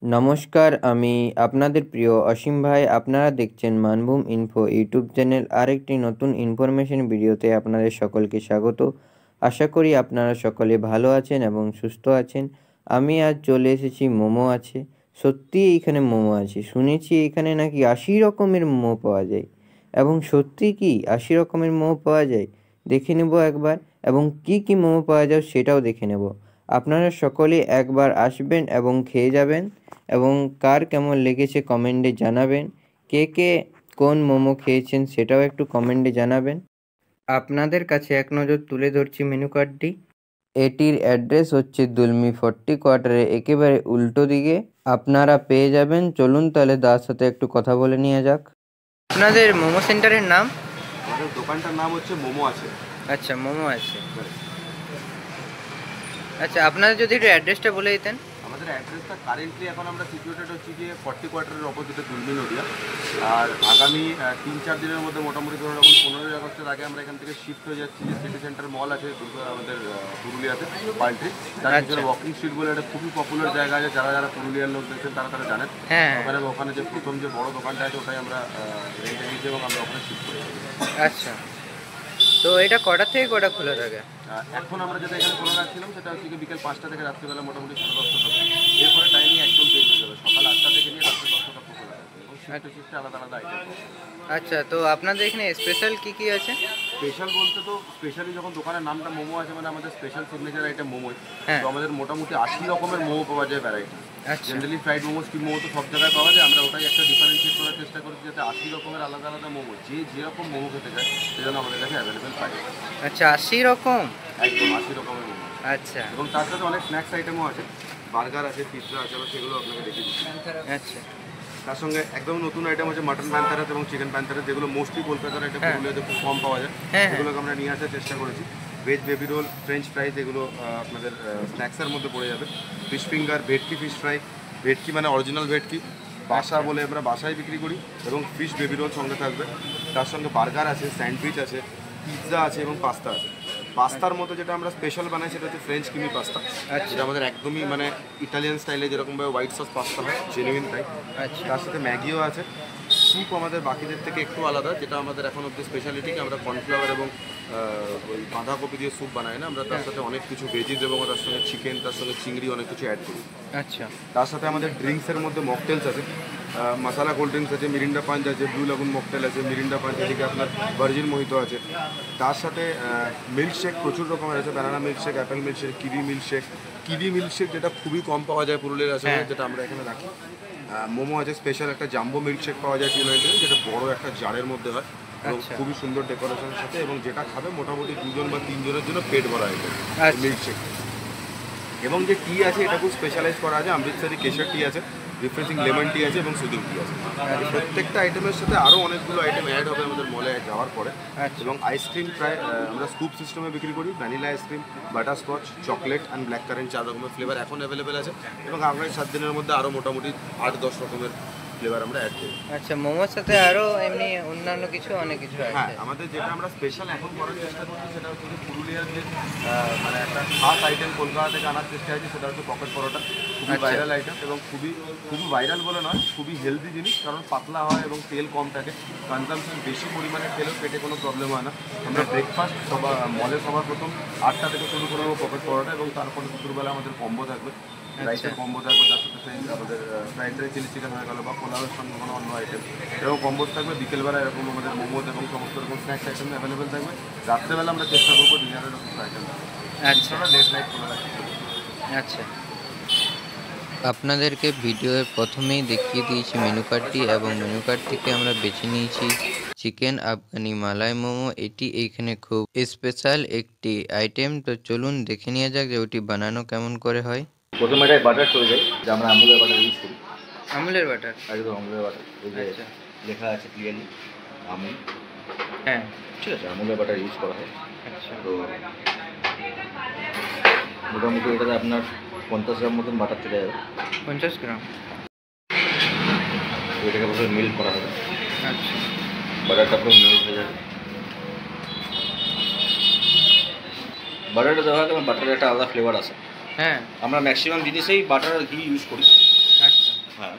নমস্কার, আমি আপনাদের প্রিয় অসীম ভাই। আপনারা দেখছেন মানভূম ইনফো ইউটিউব চ্যানেল। আরেকটি নতুন ইনফরমেশন ভিডিওতে আপনাদের সকলকে স্বাগত। আশা করি আপনারা সকলে ভালো আছেন এবং সুস্থ আছেন। আমি আজ চলে এসেছি মোমো আছে। সত্যিই এইখানে মোমো আছে। শুনেছি এখানে নাকি ৮০ রকমের মোমো পাওয়া যায়। এবং সত্যি কি ৮০ রকমের মোমো পাওয়া যায়? দেখে নেব একবার, এবং কি কি মোমো পাওয়া যায় সেটাও দেখে নেব। আপনারা সকলে একবার আসবেন এবং খেয়ে যাবেন, এবং কার কেমন লেগেছে কমেন্টে জানাবেন। কে কে কোন মোমো খেয়েছেন সেটাও একটু কমেন্টে জানাবেন। আপনাদের কাছে এক নজর তুলে ধরছি মেনু কার্ডটি। এটির অ্যাড্রেস হচ্ছে দুলমি 40 কোয়ার্টারে একেবারে উল্টো দিকে আপনারা পেয়ে যাবেন। চলুন তাহলে দার সাথে একটু কথা বলে নিয়ে যাক। আপনাদের মোমো সেন্টারের নাম? আমাদের দোকানটার নাম হচ্ছে মোমো আছে। আচ্ছা, মোমো আছে। আচ্ছা, আপনারা যদি একটু অ্যাড্রেসটা বলে দিতেন। আমাদের অ্যাড্রেসটা কারেন্টলি এখন আমরা সিচুয়েটেড হচ্ছে গিয়ে 40 কোয়ার্টারের অপোজিটে দুলমি নদিয়া। আর আগামী 3-4 দিনের মধ্যে মোটামুটি ধরুন এখন 15ই আগস্টের আগে আমরা এখান থেকে শিফট হয়ে যাচ্ছি যে সিটি সেন্টার মল আছে আমাদের পুরুলিয়াতে পাল্ট্রি। তার ভিতরে ওয়াকিং স্ট্রিট বলে একটা খুবই পপুলার জায়গা আছে। যারা যারা পুরুলিয়ার লোক দেখছেন তারা জানেন। ওখানে যে প্রথম যে বড় দোকানটা আছে ওটাই আমরা রেন্টে নিয়েছি এবং আমরা ওখানে শিফট করে যাচ্ছি। আচ্ছা, তো এটা কটা থেকে কটা খোলা থাকে? এখন আমরা যেটা এখানে খোলা রাখছিলাম সেটা হচ্ছে বিকেল 5টা থেকে রাত্রিবেলা মোটামুটি 10:30 পর্যন্ত। এরপরে টাইমিং একদম চেঞ্জ হয়ে যাবে, সকাল 8টা থেকে নিয়ে রাত্রি 10টা পর্যন্ত খোলা থাকবে এবং শিফটে আলাদা আলাদা আইটেম। আচ্ছা, তো আপনাদের এখানে স্পেশাল কি কি আছে? স্পেশাল বলতে তো স্পেশালি যখন দোকানের নামটা মোমো আছে মানে আমাদের স্পেশাল সিগনেচার আইটেম মোমোই। তো আমাদের মোটামুটি 80 রকমের মোমো পাওয়া যায় variety. Generally fried momo, steam momo তো সব জায়গায় পাওয়া যায়। আমরা ওটাই একটা ডিফারেন্সিয়েট করার চেষ্টা করছি যাতে 80 রকমের আলাদা আলাদা মোমো যেরকম মোমো খেতে চায় সেজন্য আমাদের কাছে অ্যাভেলেবেল পাই। আচ্ছা, 80 রকম? একদম 80 রকমের মোমো। আচ্ছা, এবং তার সাথে অনেক স্ন্যাক্স আইটেমও আছে, বার্গার আছে, পিৎজা আছে, সেগুলো আপনাকে দেখিয়ে দিচ্ছি। আচ্ছা, তার সঙ্গে একদম নতুন আইটেম আছে মাটন প্যান্থারাস এবং চিকেন প্যান্থারাস, যেগুলো মোস্টলি কলকাতার আইটেম, পুরুলিয়াতে খুব কম পাওয়া যায়। সেগুলোকে আমরা নিয়ে আসার চেষ্টা করেছি। Veg baby roll, French fries, এগুলো আপনাদের স্ন্যাক্সের মধ্যে পড়ে যাবে। ফিশ ফিঙ্গার, ভেটকি ফিশ ফ্রাই, ভেটকি মানে অরিজিনাল ভেটকি, বাসা বলে আমরা বাসায় বিক্রি করি, এবং ফিশ বেবি রোল সঙ্গে থাকবে। তার সঙ্গে বার্গার আছে, স্যান্ডউইচ আছে, পিৎজা আছে এবং পাস্তা আছে। পাস্তার মধ্যে যেটা আমরা স্পেশাল বানাই সেটা হচ্ছে ফ্রেঞ্চ ক্রিমি পাস্তা, যেটা আমাদের একদমই মানে ইটালিয়ান স্টাইলে যেরকমভাবে হোয়াইট সস পাস্তা হয় জেনুইন তাই। তার সাথে ম্যাগিও আছে। স্যুপ আমাদের বাকিদের থেকে একটু আলাদা, যেটা আমাদের এখন অব্দি স্পেশালিটিকে আমরা কর্নফ্লাওয়ার এবং ওই বাঁধাকপি দিয়ে স্যুপ বানাই না, আমরা তার সাথে অনেক কিছু ভেজিস এবং তার সঙ্গে চিকেন, তার সঙ্গে চিংড়ি অনেক কিছু অ্যাড করি। আচ্ছা, তার সাথে আমাদের ড্রিঙ্কসের মধ্যে মকটেলস আছে, মশালা কোল্ড ড্রিঙ্কস আছে, মিরিন্ডা পাঞ্চ আছে, ব্লু লাগুন মকটেল আছে, মিরিন্ডা পাঞ্চ এদিকে আপনার ভার্জিন মোহিতো আছে। তার সাথে মিল্কশেক প্রচুর রকমের আছে, ব্যানানা মিল্কশেক, অ্যাপেল মিল্কশেক, কিডি মিল্কশেক যেটা খুবই কম পাওয়া যায় পুরুলিয়ার আছে, যেটা আমরা এখানে রাখি। মোমো আছে, স্পেশাল একটা জাম্বো মিল্কশেক পাওয়া যায় 290, যেটা বড় একটা জারের মধ্যে হয় এবং খুবই সুন্দর ডেকোরেশনের সাথে, এবং যেটা খাবে মোটামুটি 2জন বা 3জনের জন্য পেট ভরা হয় মিল্কশেক। এবং যে টি আছে এটা খুব স্পেশালাইজ করা আছে, অমৃতসরি কেশর টি আছে, রিফ্রেশিং লেমন টি আছে এবং সুদিং টি আছে। প্রত্যেকটা আইটেমের সাথে আরও অনেকগুলো আইটেম অ্যাড হবে আমাদের মলে যাওয়ার পরে। এবং আইসক্রিম প্রায় আমরা স্কুপ সিস্টেমে বিক্রি করি, vanilla ice cream, butterscotch, chocolate and black current 4 রকমের ফ্লেভার এখন অ্যাভেলেবেল আছে, এবং আগামী 7 দিনের মধ্যে আরও মোটামুটি 8-10 রকমের ফ্লেভার আমরা অ্যাড করি। আচ্ছা, মোমোর সাথে আরও এমনি অন্যান্য কিছু অনেক কিছু আছে? হ্যাঁ, আমাদের যেটা আমরা স্পেশাল এখন করার চেষ্টা করছি সেটা হচ্ছে যে পুরুলিয়ার যে মানে একটা খাস আইটেম কলকাতা থেকে আনার চেষ্টা হয়েছে, সেটা হচ্ছে পকেট পরোটা। খুবই ভাইরাল আইটেম এবং খুবই ভাইরাল বলে নয়, খুবই হেলদি জিনিস, কারণ পাতলা হয় এবং তেল কম থাকে। কনজামশন বেশি পরিমাণে তেলেও পেটে কোনো প্রবলেম হয় না। আমরা ব্রেকফাস্ট মলে সবার প্রথম 8টা থেকে শুরু করবো পকেট পরোটা, এবং তারপরে দুপুরবেলা আমাদের কম্বো থাকবে, রাইসের কম্বো থাকবে, তার সাথে আমাদের ফ্রাইড রাইস, চিলি চিকেন হয়ে গেল বা পোলাওয়ের সঙ্গে কোনো অন্য আইটেম এরকম কম্বোজ থাকবে। বিকেলবেলা এরকম আমাদের মোমোজ এবং সমস্ত রকম স্ন্যাক্স আইটেম অ্যাভেলেবেল থাকবে। রাত্রেবেলা আমরা চেষ্টা করবো ডিনারের রকম আইটেম। আচ্ছা, লেট নাইট খোলা রাখি। আচ্ছা, আপনাদেরকে ভিডিওর প্রথমেই দেখিয়ে দিয়েছি মেনু কার্ডটি, এবং মেনু কার্ড থেকে আমরা বেছে নিয়েছি চিকেন আফগানি মালাই মোমো। এটি এইখানে খুব স্পেশাল একটি আইটেম। তো চলুন দেখে নিয়ে যাক যে ওটি বানানো কেমন করে হয়। প্রথমে এটাই বাটার চলে যায়, যে আমরা আমুলের বাটার ইউজ করি। আমুলের বাটার? একদম আমুলের বাটার, ওই যে লেখা আছে ক্লিয়ারলি আমুল। হ্যাঁ, ঠিক আছে, আমুলের বাটার ইউজ করা হয়। আচ্ছা, তো মোটামুটি এটাতে আপনার 50 গ্রাম মতন বাটার চলে যাবে। 50 গ্রাম? এটাকে প্রথমে মিল্ক করা হবে। আচ্ছা, বাটারটা পুরো মেল্ট হয়ে যাবে। বাটারটা দেওয়া হয় কারণ বাটারের একটা আলাদা ফ্লেভার আছে। হ্যাঁ, আমরা ম্যাক্সিমাম জিনিসেই বাটার আর ঘি ইউজ করি। আচ্ছা, হ্যাঁ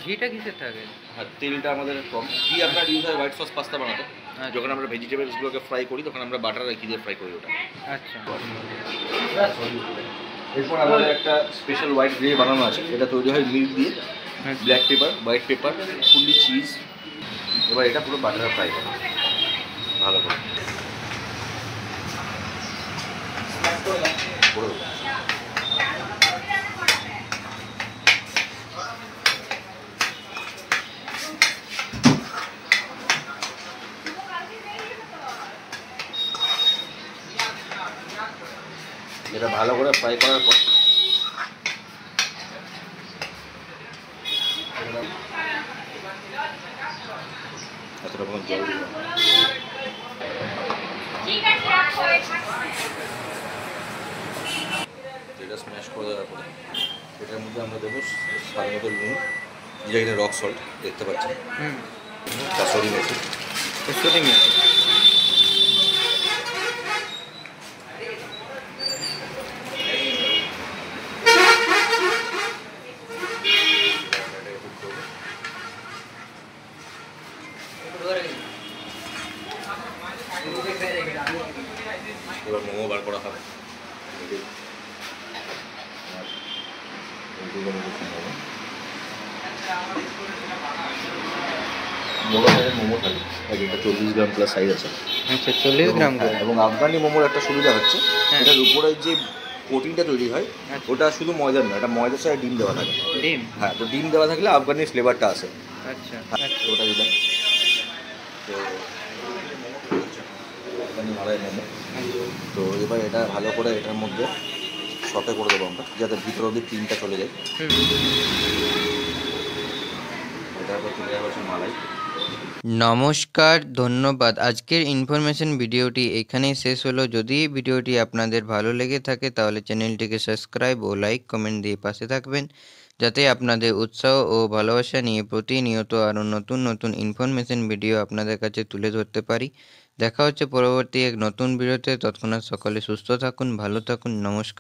ঘিটা কিসের থাকে? হ্যাঁ, তেলটা আমাদের কম। ঘি আপনার ইউজ হয় হোয়াইট সস পাস্তা বানাতে। যখন আমরা ভেজিটেবলসগুলোকে ফ্রাই করি তখন আমরা বাটার আর ঘি দিয়ে ফ্রাই করি ওটা। আচ্ছা। এরপর আমাদের একটা স্পেশাল হোয়াইট গ্রেভি বানানো আছে, এটা তৈরি হয় মিল্ক দিয়ে, black pepper, white paper, fully cheese. এবার এটা পুরো বাটারে ফ্রাই করা ভালো করে করে দেবো। এটা ভালো করে ফ্রাই করার পর এতটা কোনো জল দিলাম। এটা স্ম্যাশ করে দেওয়ার পরে এটার মধ্যে আমরা দেবো স্বাদ মতো নুন, যেটা কিনা রক সল্ট দেখতে পাচ্ছি, কাসুরি মেথি, কসুরি মেথি। এবার মোমো বার করা হবে। মোমো থাকে, এটা 40 গ্রাম প্লাস সাইজ আছে। আচ্ছা, 40 গ্রাম করে। এবং আফগানি মোমোর একটা সুবিধা হচ্ছে হ্যাঁ। এটার উপরে যে কোটিংটা তৈরি হয় আচ্ছা। ওটা শুধু ময়দার না, এটা ময়দার সাথে ডিম দেওয়া থাকে। ডিম? হ্যাঁ, তো ডিম দেওয়া থাকলে আফগানির ফ্লেভারটা আসে। আচ্ছা তো ওটা দিলাম। তো আফগানি মালাই মোমো। তো এবার এটা ভালো করে এটার মধ্যে সতে করে দেবো আমরা, যাতে ভিতর অবধি ক্রিমটা চলে যায়। এটার পর চলে যাবে হচ্ছে মালাই। নমস্কার, ধন্যবাদ। আজকের ইনফরমেশন ভিডিওটি এখানেই শেষ হলো। যদি এই ভিডিওটি আপনাদের ভালো লেগে থাকে তাহলে চ্যানেলটিকে সাবস্ক্রাইব ও লাইক কমেন্ট দিয়ে পাশে থাকবেন, যাতে আপনাদের উৎসাহ ও ভালোবাসা নিয়ে প্রতিনিয়ত আরও নতুন নতুন ইনফরমেশন ভিডিও আপনাদের কাছে তুলে ধরতে পারি। দেখা হচ্ছে পরবর্তী এক নতুন ভিডিওতে। তৎক্ষণাৎ সকলে সুস্থ থাকুন, ভালো থাকুন। নমস্কার।